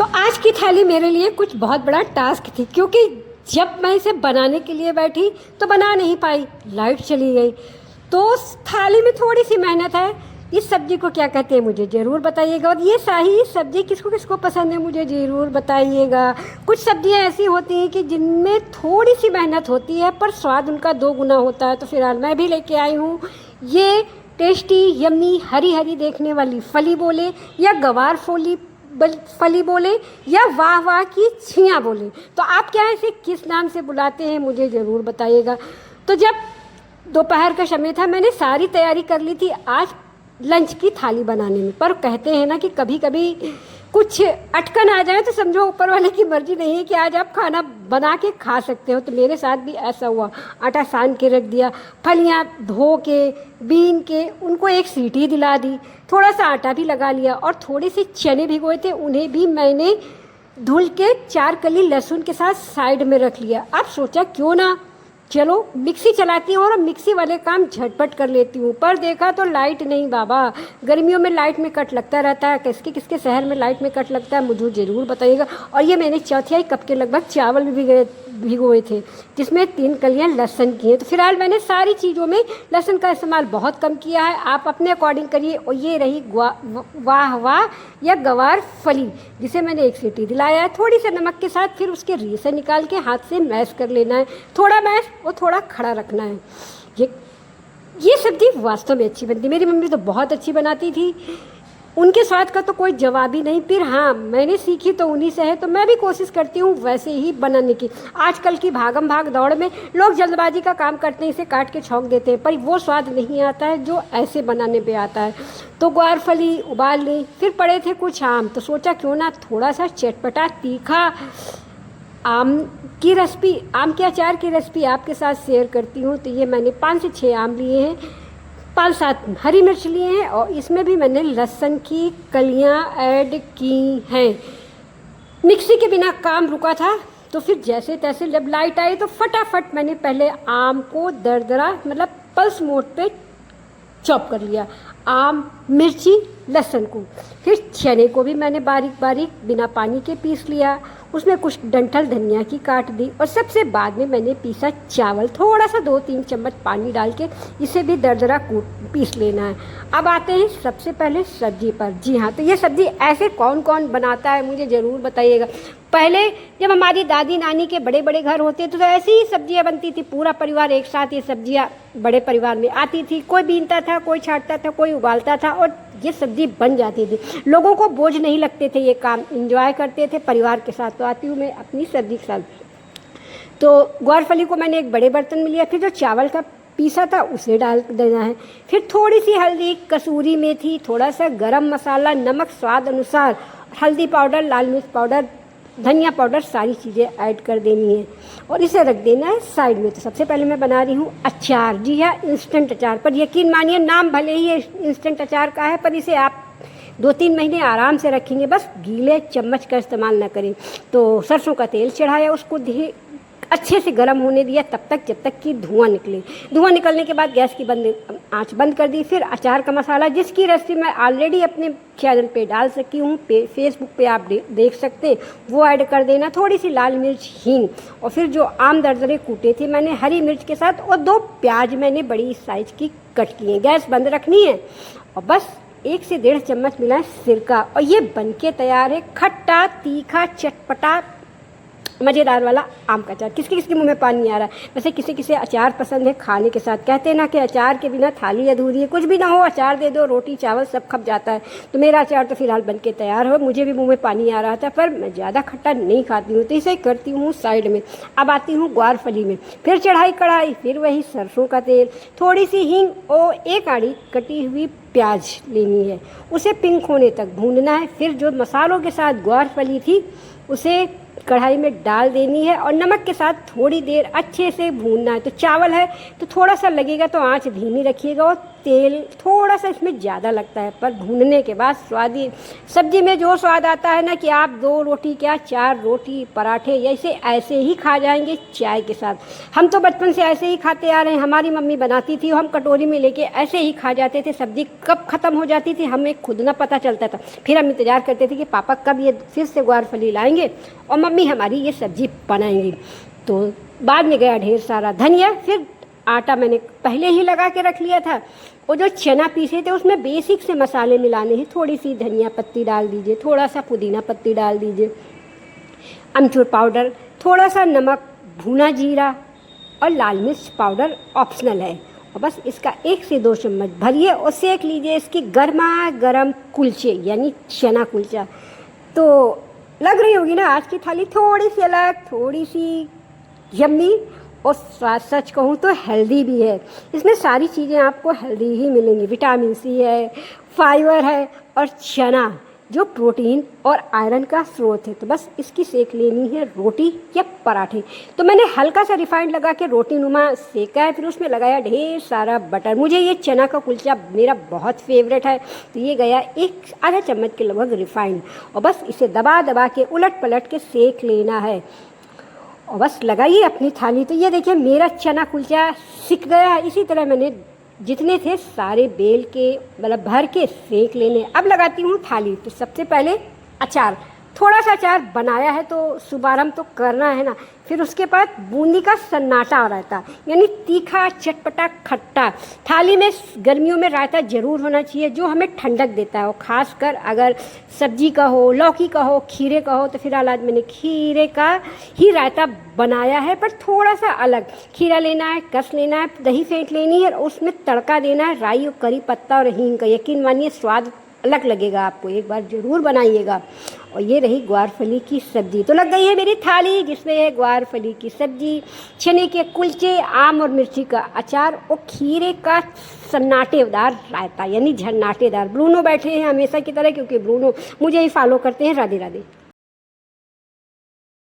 तो आज की थाली मेरे लिए कुछ बहुत बड़ा टास्क थी, क्योंकि जब मैं इसे बनाने के लिए बैठी तो बना नहीं पाई, लाइट चली गई। तो उस थाली में थोड़ी सी मेहनत है। इस सब्जी को क्या कहते हैं मुझे ज़रूर बताइएगा, और ये शाही सब्जी किसको किसको पसंद है मुझे ज़रूर बताइएगा। कुछ सब्जियां ऐसी होती हैं कि जिनमें थोड़ी सी मेहनत होती है पर स्वाद उनका 2 गुना होता है। तो फिलहाल मैं भी लेके आई हूँ ये टेस्टी यम्मी हरी हरी देखने वाली फली बोले या गवार फली बोले या वाह वाह की छियाँ बोले, तो आप क्या इसे किस नाम से बुलाते हैं मुझे ज़रूर बताइएगा। तो जब दोपहर का समय था, मैंने सारी तैयारी कर ली थी आज लंच की थाली बनाने में। पर कहते हैं ना कि कभी कभी कुछ अटकन आ जाए तो समझो ऊपर वाले की मर्जी नहीं है कि आज आप खाना बना के खा सकते हो। तो मेरे साथ भी ऐसा हुआ। आटा सान के रख दिया, फलियां धो के बीन के उनको एक सीटी दिला दी, थोड़ा सा आटा भी लगा लिया और थोड़े से चने भिगोए थे उन्हें भी मैंने धुल के 4 कली लहसुन के साथ साइड में रख लिया। अब सोचा क्यों ना चलो मिक्सी चलाती हूँ और मिक्सी वाले काम झटपट कर लेती हूँ। पर देखा तो लाइट नहीं बाबा, गर्मियों में लाइट में कट लगता रहता है। किसके किसके शहर में लाइट में कट लगता है मुझे ज़रूर बताइएगा। और ये मैंने चौथाई कप के लगभग चावल भी भिगोए थे, जिसमें 3 कलियाँ लहसुन की हैं। तो फिलहाल मैंने सारी चीज़ों में लहसुन का इस्तेमाल बहुत कम किया है, आप अपने अकॉर्डिंग करिए। और ये रही वाह वाह या गवार फली, जिसे मैंने एक सीटी दिलाया है थोड़ी से नमक के साथ। फिर उसके रेसे निकाल के हाथ से मैश कर लेना है, थोड़ा मैश और थोड़ा खड़ा रखना है। ये सब्ज़ी वास्तव में अच्छी बनती, मेरी मम्मी तो बहुत अच्छी बनाती थी, उनके स्वाद का तो कोई जवाब ही नहीं। फिर हाँ, मैंने सीखी तो उन्हीं से है, तो मैं भी कोशिश करती हूँ वैसे ही बनाने की। आजकल की भागम भाग दौड़ में लोग जल्दबाजी का काम करते हैं, इसे काट के छौंक देते हैं, पर वो स्वाद नहीं आता है जो ऐसे बनाने पे आता है। तो ग्वार फली उबाल ली, फिर पड़े थे कुछ आम, तो सोचा क्यों ना थोड़ा सा चटपटा तीखा आम की रेसिपी, आम के अचार की रेसिपी आपके साथ शेयर करती हूँ। तो ये मैंने 5 से 6 आम लिए हैं, 5-7 हरी मिर्च लिए हैं और इसमें भी मैंने लहसुन की कलियां ऐड की हैं। मिक्सी के बिना काम रुका था, तो फिर जैसे तैसे जब लाइट आई तो फटाफट मैंने पहले आम को दरदरा मतलब पल्स मोड पे चॉप कर लिया, आम मिर्ची लहसुन को। फिर चने को भी मैंने बारीक बारीक बिना पानी के पीस लिया, उसमें कुछ डंठल धनिया की काट दी और सबसे बाद में मैंने पीसा चावल, थोड़ा सा 2-3 चम्मच पानी डाल के इसे भी दरदरा पीस लेना है। अब आते हैं सबसे पहले सब्जी पर। जी हाँ, तो ये सब्ज़ी ऐसे कौन कौन बनाता है मुझे ज़रूर बताइएगा। पहले जब हमारी दादी नानी के बड़े बड़े घर होते तो ऐसी ही सब्जियां बनती थी, पूरा परिवार एक साथ ये सब्जियां बड़े परिवार में आती थी, कोई बीनता था, कोई छांटता था, कोई उबालता था और ये सब्ज़ी बन जाती थी। लोगों को बोझ नहीं लगते थे, ये काम एंजॉय करते थे परिवार के साथ। तो आती हूँ मैं अपनी सब्जी के साथ। तो ग्वार फली को मैंने एक बड़े बर्तन में लिया, फिर जो चावल का पीसा था उसे डाल देना है, फिर थोड़ी सी हल्दी, कसूरी मेथी, थोड़ा सा गरम मसाला, नमक स्वाद अनुसार, हल्दी पाउडर, लाल मिर्च पाउडर, धनिया पाउडर, सारी चीज़ें ऐड कर देनी है और इसे रख देना है साइड में। तो सबसे पहले मैं बना रही हूँ अचार। जी हाँ, इंस्टेंट अचार। पर यकीन मानिए नाम भले ही इंस्टेंट अचार का है, पर इसे आप 2-3 महीने आराम से रखेंगे, बस गीले चम्मच का इस्तेमाल ना करें। तो सरसों का तेल चढ़ाया, उसको अच्छे से गर्म होने दिया तब तक जब तक कि धुआं निकले। धुआं निकलने के बाद गैस की आंच बंद कर दी। फिर अचार का मसाला, जिसकी रेसिपी मैं ऑलरेडी अपने चैनल पे डाल सकी हूँ, फेसबुक पे आप देख सकते हैं, वो ऐड कर देना। थोड़ी सी लाल मिर्च, हींग और फिर जो आम दरदरे कूटे थे मैंने हरी मिर्च के साथ और 2 प्याज मैंने बड़ी साइज की कट की हैं। गैस बंद रखनी है और बस 1 से 1.5 चम्मच मिलाएं सिरका और ये बनके तैयार है खट्टा तीखा चटपटा मज़ेदार वाला आम का अचार। किसके किसके मुंह में पानी आ रहा है। वैसे किसी किसी अचार पसंद है खाने के साथ, कहते हैं ना कि अचार के बिना थाली अधूरी है। कुछ भी ना हो, अचार दे दो, रोटी चावल सब खप जाता है। तो मेरा अचार तो फिलहाल बन के तैयार हो, मुझे भी मुंह में पानी आ रहा था, पर मैं ज़्यादा खट्टा नहीं खाती हूँ तो इसे करती हूँ साइड में। अब आती हूँ ग्वार फली में। फिर चढ़ाई कढ़ाई, फिर वही सरसों का तेल, थोड़ी सी हींग और 1 आड़ी कटी हुई प्याज लेनी है, उसे पिंक होने तक भूनना है। फिर जो मसालों के साथ ग्वार फली थी उसे कढ़ाई में डाल देनी है और नमक के साथ थोड़ी देर अच्छे से भूनना है। तो चावल है तो थोड़ा सा लगेगा, तो आंच धीमी रखिएगा और तेल थोड़ा सा इसमें ज़्यादा लगता है, पर भूनने के बाद स्वादी सब्ज़ी में जो स्वाद आता है ना कि आप 2 रोटी क्या 4 रोटी पराठे ऐसे ही खा जाएंगे चाय के साथ। हम तो बचपन से ऐसे ही खाते आ रहे हैं, हमारी मम्मी बनाती थी, हम कटोरी में लेके ऐसे ही खा जाते थे। सब्ज़ी कब ख़त्म हो जाती थी हमें खुद ना पता चलता था। फिर हम इंतज़ार करते थे कि पापा कब ये फिर से ग्वारफली लाएंगे और मम्मी हमारी ये सब्ज़ी बनाएंगी। तो बाद में गया ढेर सारा धनिया। फिर आटा मैंने पहले ही लगा के रख लिया था, और जो चना पीसे थे उसमें बेसिक से मसाले मिलाने हैं। थोड़ी सी धनिया पत्ती डाल दीजिए, थोड़ा सा पुदीना पत्ती डाल दीजिए, अमचूर पाउडर, थोड़ा सा नमक, भुना जीरा और लाल मिर्च पाउडर ऑप्शनल है। और बस इसका 1 से 2 चम्मच भरिए और सेक लीजिए इसकी गर्मा गर्म कुलचे यानी चना कुलचा। तो लग रही होगी ना आज की थाली थोड़ी सी अलग, थोड़ी सी यम्मी, और सच कहूँ तो हेल्दी भी है। इसमें सारी चीज़ें आपको हेल्दी ही मिलेंगी। विटामिन सी है, फाइबर है, और चना जो प्रोटीन और आयरन का स्रोत है। तो बस इसकी सेक लेनी है रोटी या पराठे। तो मैंने हल्का सा रिफाइंड लगा के रोटी नुमा सेका है, फिर उसमें लगाया ढेर सारा बटर। मुझे ये चना का कुलचा मेरा बहुत फेवरेट है, तो ये गया 1 आधा चम्मच के लगभग रिफाइंड, और बस इसे दबा दबा के उलट पलट के सेक लेना है। और बस लगाइए अपनी थाली। तो ये देखिए मेरा चना कुलचा सिक गया है। इसी तरह मैंने जितने थे सारे बेल के मतलब भर के सेक लेने। अब लगाती हूँ थाली। तो सबसे पहले अचार, थोड़ा सा अचार बनाया है तो शुभारंभ तो करना है ना। फिर उसके बाद बूंदी का सन्नाटा रायता यानी तीखा चटपटा खट्टा। थाली में गर्मियों में रायता ज़रूर होना चाहिए जो हमें ठंडक देता है, और ख़ासकर अगर सब्जी का हो, लौकी का हो, खीरे का हो। तो फिलहाल आज मैंने खीरे का ही रायता बनाया है, पर थोड़ा सा अलग। खीरा लेना है, कस लेना है, दही फेंट लेनी है और उसमें तड़का देना है राई और करी पत्ता और हींग का। यकीन मानिए स्वाद अलग लगेगा आपको, एक बार ज़रूर बनाइएगा। और ये रही ग्वारफली की सब्ज़ी। तो लग गई है मेरी थाली जिसमें है ग्वारफली की सब्ज़ी, चने के कुलचे, आम और मिर्ची का अचार और खीरे का सन्नाटेदार रायता यानी झन्नाटेदार। ब्रूनो बैठे हैं हमेशा की तरह, क्योंकि ब्रूनो मुझे ही फॉलो करते हैं। राधे राधे।